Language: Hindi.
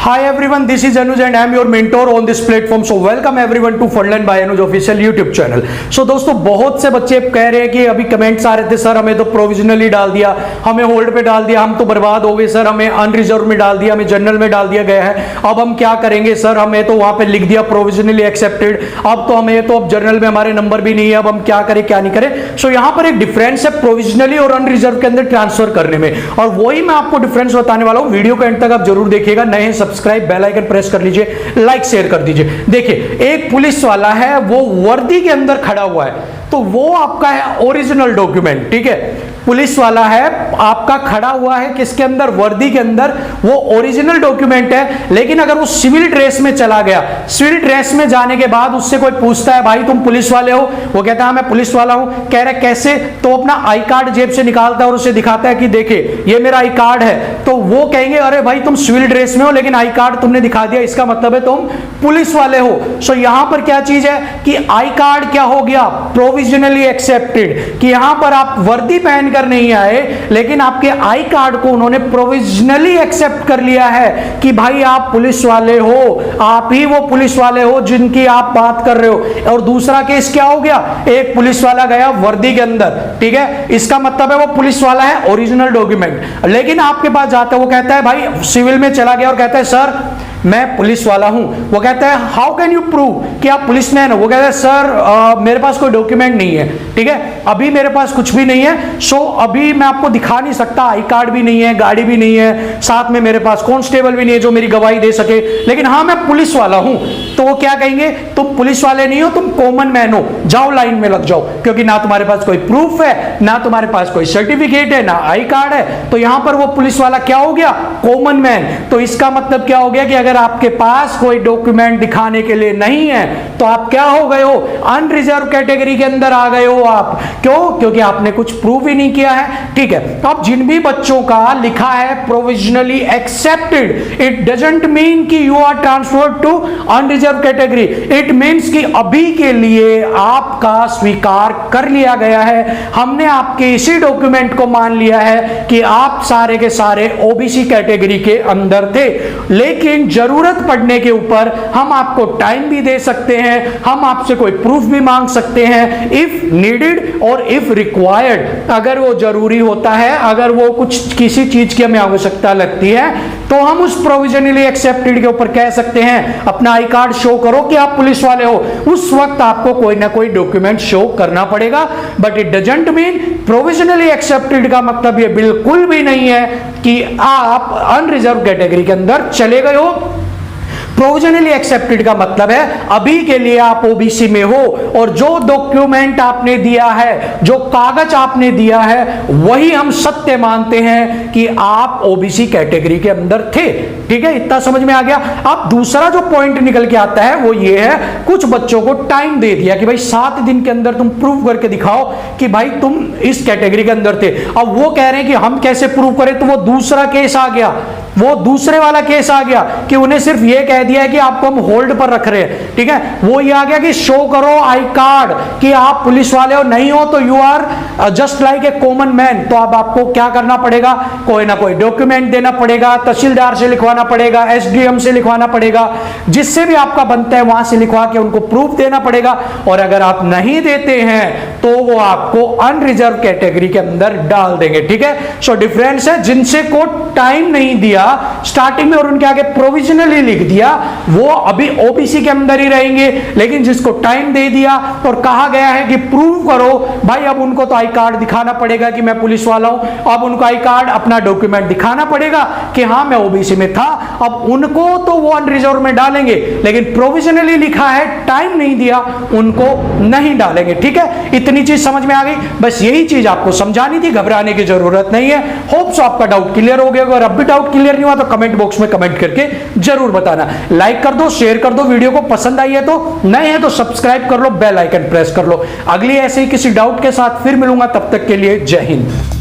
Hi everyone, this is Anuj and I am your mentor on this platform. So welcome everyone to Frontline by Anuj official YouTube channel. So दोस्तों बहुत से बच्चे कह रहे हैं कि अभी कमेंट्स आ रहे थे सर हमें तो प्रोविजनली डाल दिया, हमें होल्ड पे डाल दिया, हम तो बर्बाद हो गए सर, हमें अनरिजर्व में डाल दिया, हमें जनरल में डाल दिया गया है, अब हम क्या करेंगे सर, हमें तो वहां पे लिख दिया प्रोविजनली एक्सेप्टेड, अब तो हमें तो अब जनरल में हमारे नंबर भी नहीं है, अब हम क्या करें क्या नहीं करें। सो यहाँ पर एक डिफरेंस है प्रोविजनली और अनरिजर्व के अंदर ट्रांसफर करने में, और वही मैं आपको डिफरेंस बताने वाला हूँ। वीडियो के एंड तक आप जरूर देखिएगा। नए सब्सक्राइब, बेल आइकन प्रेस कर लीजिए, लाइक शेयर कर दीजिए। देखिए एक पुलिस वाला है, वो वर्दी के अंदर खड़ा हुआ है, तो वो आपका है ओरिजिनल डॉक्यूमेंट, ठीक है। पुलिस वाला है आपका खड़ा हुआ है किसके अंदर, वर्दी के अंदर, वो ओरिजिनल डॉक्यूमेंट है। लेकिन अगर वो सिविल ड्रेस में चला गया, सिविल ड्रेस में जाने के बाद उससे कोई पूछता है भाई तुम पुलिस वाले हो, वो कहता है मैं पुलिस वाला हूं, कह रहा है कैसे, तो अपना आई कार्ड जेब से निकालता है और उसे दिखाता है कि देखिए ये मेरा आई कार्ड है, तो वो कहेंगे अरे भाई तुम सिविल ड्रेस में हो लेकिन आई कार्ड तुमने दिखा दिया, इसका मतलब है तुम पुलिस वाले हो। सो यहां पर क्या चीज है कि आई कार्ड क्या हो गया, प्रोविजनली एक्सेप्टेड, कि यहां पर आप वर्दी पहनकर नहीं आए लेकिन आपके आई कार्ड को उन्होंने प्रोविजनली एक्सेप्ट कर लिया है कि भाई आप पुलिस वाले हो, आप ही वो पुलिस वाले हो जिनकी आप बात कर रहे हो। और दूसरा केस क्या हो गया, एक पुलिस वाला गया वर्दी के अंदर, ठीक है, इसका मतलब है वो पुलिस वाला है, ओरिजिनल डॉक्यूमेंट, लेकिन आपके पास जाता है, वो कहता है भाई सिविल में चला गया और कहता है सर मैं पुलिस वाला हूं। वो कहता है हाउ कैन यू प्रूव कि आप पुलिसमैन हो, वो कहता है सर मेरे पास कोई डॉक्यूमेंट नहीं है, ठीक है, अभी मेरे पास कुछ भी नहीं है, सो अभी मैं आपको दिखा नहीं सकता, आई कार्ड भी नहीं है, गाड़ी भी नहीं है, साथ में मेरे पास कांस्टेबल भी नहीं है जो मेरी गवाही दे सके, लेकिन हाँ मैं पुलिस वाला हूं। तो वो क्या कहेंगे, तुम पुलिस वाले नहीं हो, तुम कॉमन मैन हो, जाओ लाइन में लग जाओ, क्योंकि ना तुम्हारे पास कोई प्रूफ है, ना तुम्हारे पास कोई सर्टिफिकेट है, ना आई कार्ड है, तो यहां पर वो पुलिस वाला क्या हो गया, कॉमन मैन। तो इसका मतलब क्या हो गया कि अगर आपके पास कोई डॉक्यूमेंट दिखाने के लिए नहीं है तो आप क्या हो गए हो, अनरिजर्व कैटेगरी के अंदर आ गए हो आप। क्यों, क्योंकि आपने कुछ प्रूव ही नहीं किया है, ठीक है। अब जिन भी बच्चों का लिखा है provisionally accepted, it doesn't mean कि you are transferred to unreserve category, it means कि अभी के लिए आपका स्वीकार कर लिया गया है, हमने आपके इसी डॉक्यूमेंट को मान लिया है कि आप सारे के सारे ओबीसी कैटेगरी के अंदर थे। लेकिन जरूरत पड़ने के ऊपर हम आपको टाइम भी दे सकते हैं, हम आपसे कोई प्रूफ भी मांग सकते हैं, इफ नीडेड और इफ रिक्वायर्ड, अगर वो जरूरी होता है, अगर वो कुछ किसी चीज की हमें आवश्यकता लगती है तो हम उस प्रोविजनली एक्सेप्टेड के ऊपर कह सकते हैं अपना आई कार्ड शो करो कि आप पुलिस वाले हो, उस वक्त आपको कोई ना कोई डॉक्यूमेंट शो करना पड़ेगा। But it doesn't mean, provisionally accepted का मतलब ये बिल्कुल भी नहीं है कि आप अनरिजर्व कैटेगरी के अंदर चले गए हो। प्रोविजनली एक्सेप्टेड का मतलब है अभी के लिए आप ओबीसी में हो और जो डॉक्यूमेंट आपने दिया है, जो कागज आपने दिया है, वही हम सत्य मानते हैं कि आप ओबीसी कैटेगरी के अंदर थे, ठीक है। इतना समझ में आ गया। अब दूसरा जो पॉइंट निकल के आता है वो ये है, कुछ बच्चों को टाइम दे दिया कि भाई 7 दिन के अंदर तुम प्रूव करके दिखाओ कि भाई तुम इस कैटेगरी के अंदर थे। अब वो कह रहे हैं कि हम कैसे प्रूव करें, तो वो दूसरा केस आ गया, वो दूसरे वाला केस आ गया कि उन्हें सिर्फ ये कह दिया है कि आपको हम होल्ड पर रख रहे हैं, ठीक है। वो ये आ गया कि शो करो आई कार्ड कि आप पुलिस वाले हो, नहीं हो तो you are just like a common man. तो अब आपको क्या करना पड़ेगा, कोई ना कोई डॉक्यूमेंट देना पड़ेगा, तहसीलदार से लिखवाना पड़ेगा, एसडीएम से लिखवाना पड़ेगा, जिससे भी आपका बनता है वहां से लिखवा के उनको प्रूफ देना पड़ेगा। और अगर आप नहीं देते हैं तो वो आपको अनरिजर्व कैटेगरी के अंदर डाल देंगे, ठीक है। सो डिफरेंस है, जिनसे को टाइम नहीं दिया स्टार्टिंग में और उनके आगे प्रोविजनली लिख दिया, वो अभी ओबीसी के अंदर ही रहेंगे, लेकिन जिसको टाइम दे दिया और कहा गया है कि प्रूव करो भाई, अब उनको तो आई कार्ड दिखाना पड़ेगा कि मैं पुलिस वाला हूं, अब उनको आई कार्ड अपना डॉक्यूमेंट दिखाना पड़ेगा कि हां मैं ओबीसी में था, अब उनको तो वो अनरिजर्व में डालेंगे, लेकिन प्रोविजनली लिखा है, टाइम नहीं दिया, उनको नहीं डालेंगे, ठीक है। इतनी चीज समझ में आ गई, बस यही चीज आपको समझानी थी, घबराने की जरूरत नहीं है। होप सो आपका डाउट क्लियर हो गया। अगर अब भी डाउट क्लियर नहीं हुआ तो कमेंट बॉक्स में कमेंट करके जरूर बताना। लाइक कर दो, शेयर कर दो, वीडियो को पसंद आई है तो, नए हैं तो सब्सक्राइब कर लो, बेल आइकन प्रेस कर लो। अगली ऐसे ही किसी डाउट के साथ फिर मिलूंगा, तब तक के लिए जय हिंद।